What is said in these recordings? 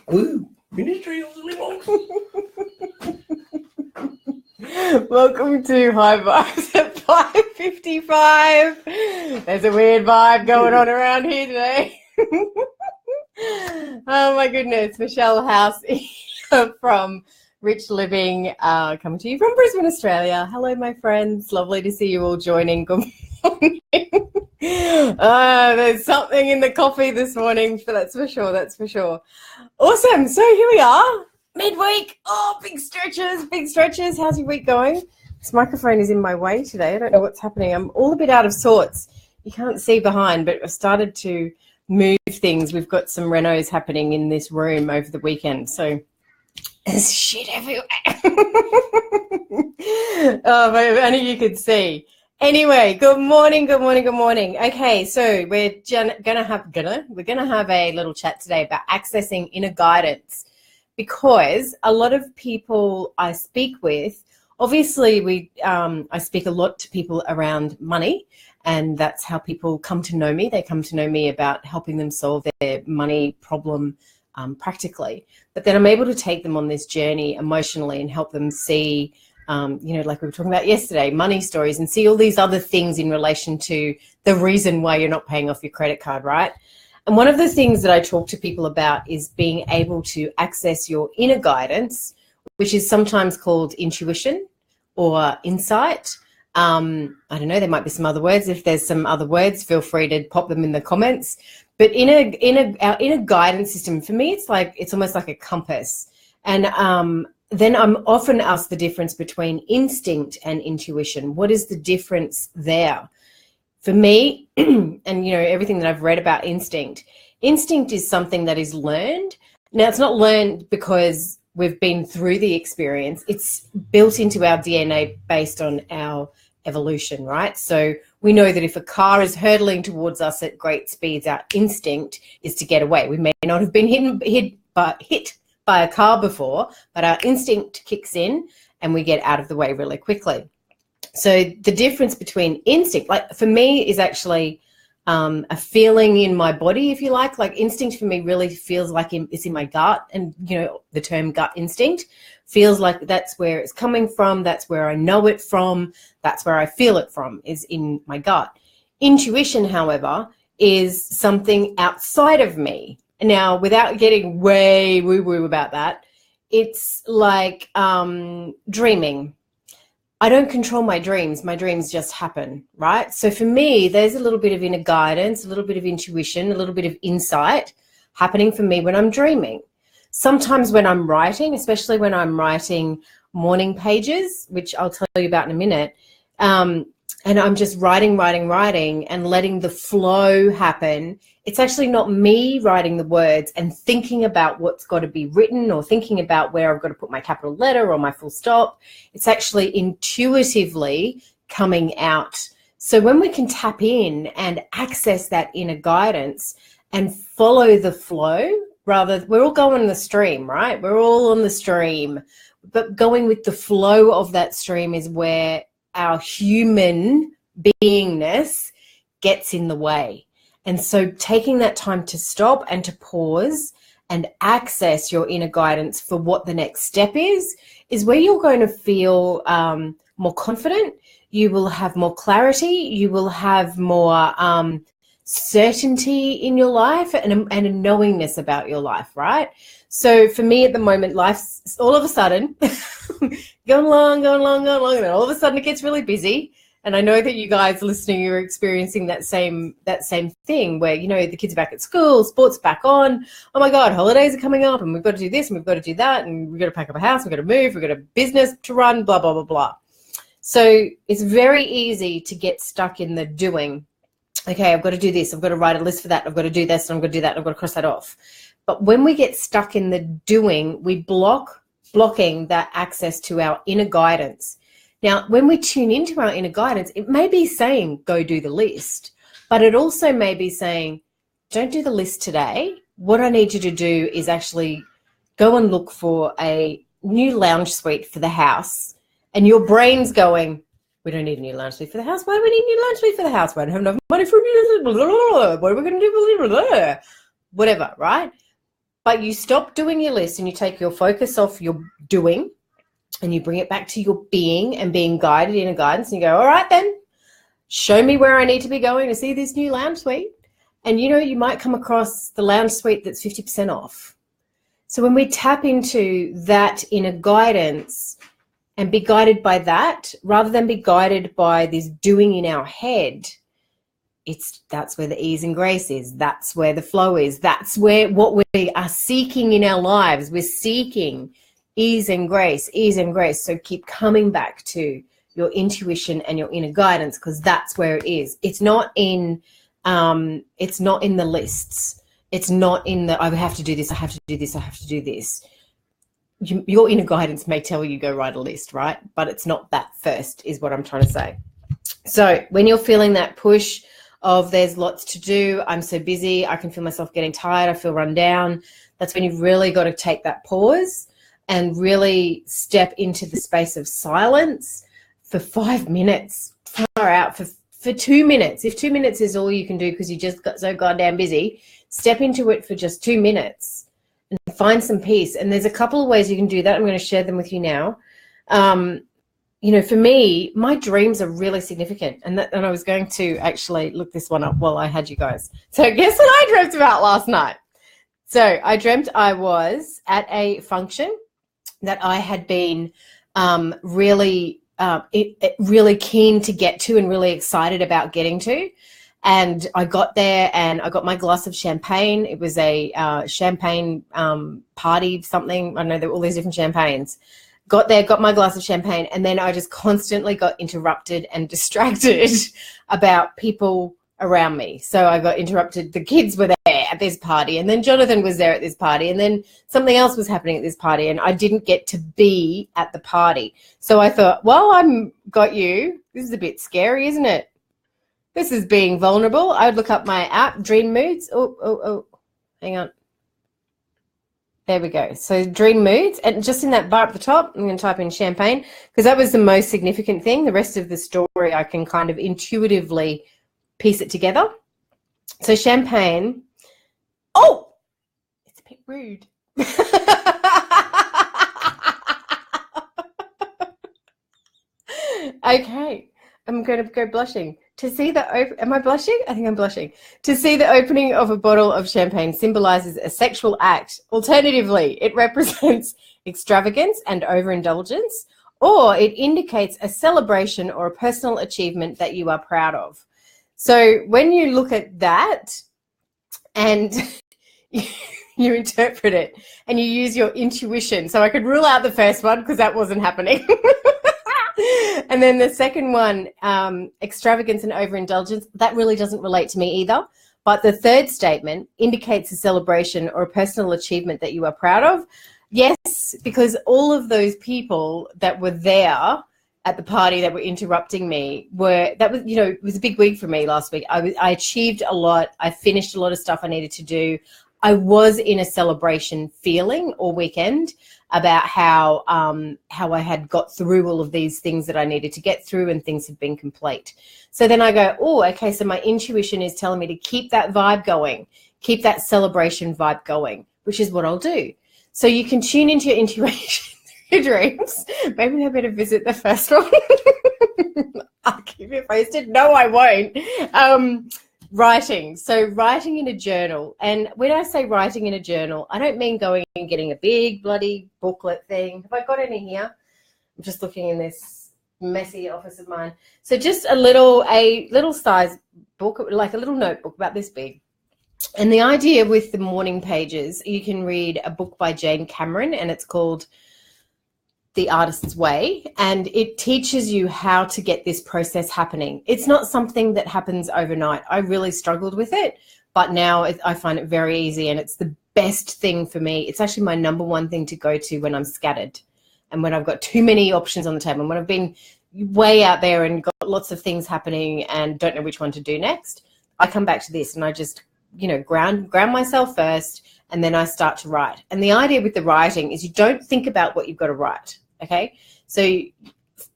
Woo! Ministry of the Living. Welcome to High Vibes at 5:55. There's a weird vibe going on around here today. Oh my goodness, Michelle House from Rich Living, coming to you from Brisbane, Australia. Hello, my friends. Lovely to see you all joining. Good morning. There's something in the coffee this morning, that's for sure. That's for sure. Awesome. So here we are, midweek. Oh, big stretches, big stretches. How's your week going? This microphone is in my way today. I don't know what's happening. I'm all a bit out of sorts. You can't see behind, but I've started to move things. We've got some renos happening in this room over the weekend, so there's shit everywhere. Oh, if only you could see. Anyway, good morning, good morning, good morning. Okay, so we're gonna have a little chat today about accessing inner guidance, because a lot of people I speak with, obviously I speak a lot to people around money, and that's how people come to know me. They come to know me about helping them solve their money problem practically. But then I'm able to take them on this journey emotionally and help them see, like we were talking about yesterday, money stories, and see all these other things in relation to the reason why you're not paying off your credit card, right? And one of the things that I talk to people about is being able to access your inner guidance, which is sometimes called intuition or insight. I don't know, there might be some other words. If there's some other words, feel free to pop them in the comments. But our inner guidance system, for me, it's almost like a compass. And then I'm often asked the difference between instinct and intuition. What is the difference there? For me, and everything that I've read about instinct is something that is learned. Now, it's not learned because we've been through the experience. It's built into our DNA based on our evolution, right? So we know that if a car is hurtling towards us at great speeds, our instinct is to get away. We may not have been hit by a car before, but our instinct kicks in and we get out of the way really quickly. So the difference between instinct, like for me, is actually a feeling in my body, if you like. Like instinct for me really feels like it's in my gut, and the term gut instinct feels like that's where it's coming from. That's where I know it from. That's where I feel it from, is in my gut. Intuition, however, is something outside of me. Now, without getting way woo-woo about that, it's like dreaming. I don't control my dreams. My dreams just happen, right? So for me, there's a little bit of inner guidance, a little bit of intuition, a little bit of insight happening for me when I'm dreaming. Sometimes when I'm writing, especially when I'm writing morning pages, which I'll tell you about in a minute, and I'm just writing and letting the flow happen. It's actually not me writing the words and thinking about what's got to be written or thinking about where I've got to put my capital letter or my full stop. It's actually intuitively coming out. So when we can tap in and access that inner guidance and follow the flow, we're all going on the stream, right? We're all on the stream, but going with the flow of that stream is where our human beingness gets in the way. And so taking that time to stop and to pause and access your inner guidance for what the next step is where you're going to feel more confident. You will have more clarity. You will have more certainty in your life and a knowingness about your life, right? So for me at the moment, life's all of a sudden going along, and then all of a sudden it gets really busy. And I know that you guys listening, you're experiencing that same thing where, the kids are back at school, sports back on. Oh my God, holidays are coming up and we've got to do this and we've got to do that and we've got to pack up a house, we've got to move, we've got a business to run, blah, blah, blah, blah. So it's very easy to get stuck in the doing. Okay, I've got to do this, I've got to write a list for that, I've got to do this, and I'm going to do that, and I've got to cross that off. But when we get stuck in the doing, we blocking that access to our inner guidance. Now, when we tune into our inner guidance, it may be saying, go do the list, but it also may be saying, don't do the list today. What I need you to do is actually go and look for a new lounge suite for the house. And your brain's going, we don't need a new lounge suite for the house. Why do we need a new lounge suite for the house? We don't have enough money for a new, what are we going to do? Whatever, right? but you stop doing your list and you take your focus off your doing and you bring it back to your being and being guided in a guidance, and you go, all right then, show me where I need to be going to see this new lounge suite. And you might come across the lounge suite that's 50% off. So when we tap into that inner guidance and be guided by that, rather than be guided by this doing in our head, that's where the ease and grace is. That's where the flow is. That's where what we are seeking in our lives. We're seeking ease and grace, ease and grace. So keep coming back to your intuition and your inner guidance, because that's where it is. It's not in the lists. It's not in the, I have to do this, I have to do this, I have to do this. Your inner guidance may tell you go write a list, right? But it's not that first, is what I'm trying to say. So when you're feeling that push of there's lots to do, I'm so busy, I can feel myself getting tired, I feel run down, that's when you've really got to take that pause and really step into the space of silence for 5 minutes, far out for 2 minutes. If 2 minutes is all you can do because you just got so goddamn busy, step into it for just 2 minutes and find some peace. And there's a couple of ways you can do that. I'm going to share them with you now. For me, my dreams are really significant. And I was going to actually look this one up while I had you guys. So guess what I dreamt about last night? So I dreamt I was at a function that I had been really keen to get to and really excited about getting to. And I got there and I got my glass of champagne. It was a champagne party, something. I know there were all these different champagnes. Got there, got my glass of champagne, and then I just constantly got interrupted and distracted about people around me. So I got interrupted. The kids were there at this party, and then Jonathan was there at this party, and then something else was happening at this party, and I didn't get to be at the party. So I thought, well, I'm got you. This is a bit scary, isn't it? This is being vulnerable. I would look up my app, Dream Moods. Oh, hang on. There we go. So Dream Moods, and just in that bar at the top, I'm going to type in champagne because that was the most significant thing. The rest of the story, I can kind of intuitively piece it together. So champagne. Oh, it's a bit rude. Okay, I'm going to go blushing. To see the am I blushing? I think I'm blushing. To see the opening of a bottle of champagne symbolizes a sexual act. Alternatively, it represents extravagance and overindulgence, or it indicates a celebration or a personal achievement that you are proud of. So when you look at that and you interpret it and you use your intuition, so I could rule out the first one because that wasn't happening. And then the second one, extravagance and overindulgence, that really doesn't relate to me either. But the third statement indicates a celebration or a personal achievement that you are proud of. Yes, because all of those people that were there at the party that were interrupting me it was a big week for me last week. I achieved a lot. I finished a lot of stuff I needed to do. I was in a celebration feeling all weekend about how I had got through all of these things that I needed to get through and things had been complete. So then I go, oh, okay, so my intuition is telling me to keep that vibe going, keep that celebration vibe going, which is what I'll do. So you can tune into your intuition through your dreams. Maybe I better visit the first one. I'll keep you posted. No, I won't. Writing. So writing in a journal. And when I say writing in a journal, I don't mean going and getting a big bloody booklet thing. Have I got any here? I'm just looking in this messy office of mine. So just a little size book, like a little notebook about this big. And the idea with the morning pages, you can read a book by Jane Cameron, and it's called The Artist's Way, and it teaches you how to get this process happening. It's not something that happens overnight. I really struggled with it, but now I find it very easy, and it's the best thing for me. It's actually my number one thing to go to when I'm scattered and when I've got too many options on the table, and when I've been way out there and got lots of things happening and don't know which one to do next. I come back to this and I just, ground myself first, and then I start to write. And the idea with the writing is you don't think about what you've got to write. Okay, so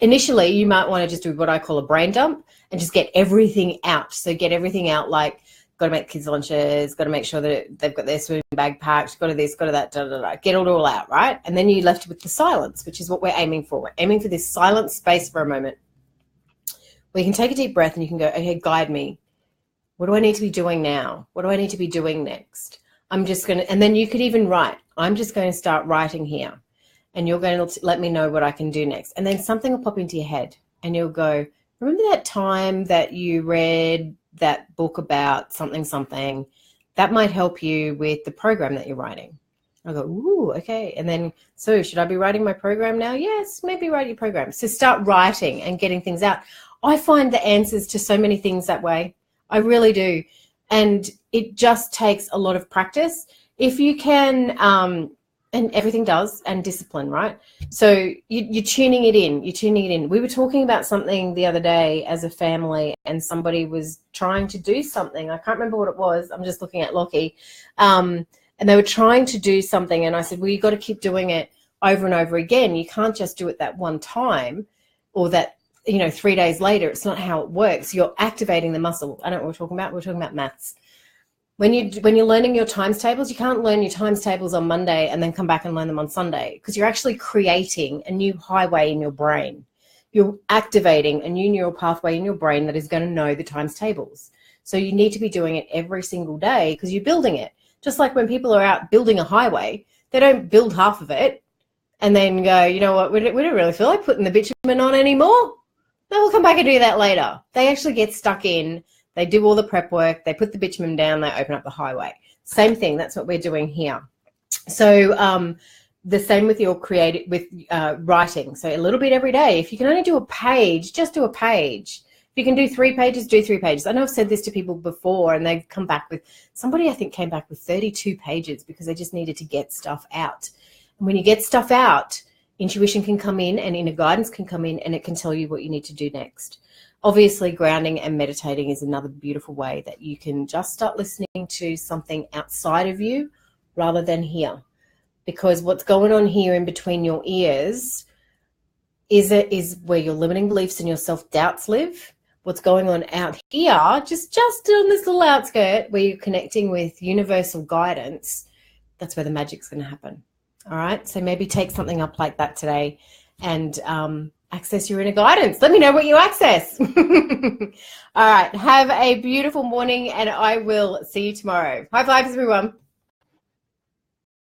initially you might want to just do what I call a brain dump and just get everything out. So get everything out like got to make kids lunches, got to make sure that they've got their swimming bag packed, got to this, got to that, get it all out, right? And then you're left with the silence, which is what we're aiming for. We're aiming for this silent space for a moment where you can take a deep breath and you can go, okay, guide me. What do I need to be doing now? What do I need to be doing next? I'm just going to, and then you could even write. I'm just going to start writing here. And you're going to let me know what I can do next. And then something will pop into your head and you'll go, remember that time that you read that book about something? That might help you with the program that you're writing. I'll go, ooh, okay. And then, so should I be writing my program now? Yes, maybe write your program. So start writing and getting things out. I find the answers to so many things that way. I really do. And it just takes a lot of practice. If you can, and everything does, and discipline, right? So you're tuning it in. You're tuning it in. We were talking about something the other day as a family, and somebody was trying to do something. I can't remember what it was. I'm just looking at Lockie. And they were trying to do something, and I said, well, you've got to keep doing it over and over again. You can't just do it that one time or that, 3 days later. It's not how it works. You're activating the muscle. I don't know what we're talking about. We're talking about maths. When you're learning your times tables, you can't learn your times tables on Monday and then come back and learn them on Sunday, because you're actually creating a new highway in your brain. You're activating a new neural pathway in your brain that is going to know the times tables. So you need to be doing it every single day because you're building it. Just like when people are out building a highway, they don't build half of it and then go, you know what, we don't really feel like putting the bitumen on anymore. No, we'll come back and do that later. They actually get stuck in. They do all the prep work. They put the bitumen down. They open up the highway. Same thing. That's what we're doing here. So the same with your writing. So a little bit every day. If you can only do a page, just do a page. If you can do 3 pages, do 3 pages. I know I've said this to people before, and they've come back with, somebody I think came back with 32 pages because they just needed to get stuff out. And when you get stuff out, intuition can come in and inner guidance can come in, and it can tell you what you need to do next. Obviously, grounding and meditating is another beautiful way that you can just start listening to something outside of you rather than here. Because what's going on here in between your ears is where your limiting beliefs and your self-doubts live. What's going on out here, just on this little outskirt where you're connecting with universal guidance, that's where the magic's going to happen. All right? So maybe take something up like that today and access your inner guidance. Let me know what you access. All right. Have a beautiful morning, and I will see you tomorrow. High fives, everyone.